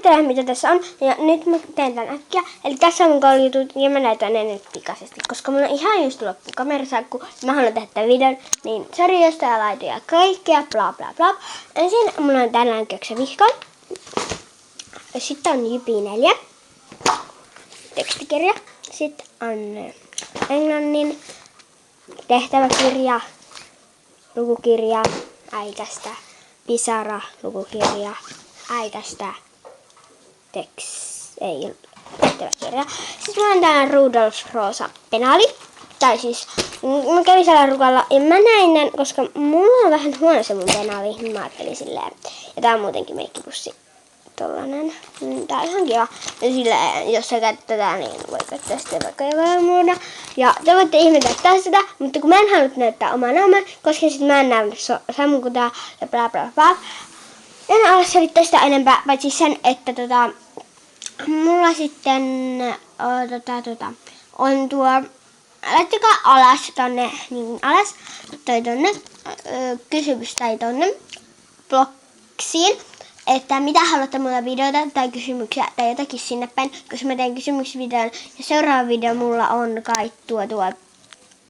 nähdä mitä tässä on. Ja nyt mä teen tän äkkiä. Eli tässä on mun koulujutut ja mä näytän ne nyt pikaisesti. Koska mulla on ihan just loppu kamerasakku. Mä haluan tehdä tämän videon. Niin sori jos tää laitoja ja kaikkea bla bla bla. Ensin mulla on tällainen köksävihko. Sitten on Jypi 4. Tekstikirja. Sitten on englannin tehtäväkirja, lukukirja, äikästä, pisara, lukukirja, äikästä, tehtäväkirja. Sitten mulla on täällä Rudolf Rosa penaali. Tai siis, mä kävin siellä rukalla ja mä näin nän, koska mulla on vähän huono se mun penaali, niin mä ajattelin silleen. Ja tää on muutenkin meikkipussi. Tollanen. Tää on ihan kiva. Ja silleen, jos sä käytät tätä, niin voi käyttää sitä vaikka jollain muuta. Ja te voitte ihmetellä sitä, mutta kun mä en halua näyttää omaa naamaa, koska sit mä en näy samoin kuin tää ja bla bla bla. En ala selittää sitä enempää, paitsi sen, että mulla sitten on tuo, laittakaa alas tonne, niin alas, toi tonne, kysymys tai tonne bloksiin. Että mitä haluatte mulla videota tai kysymyksiä tai jotakin sinne päin, koska mä teen kysymysvideon ja seuraava video mulla on kai tuo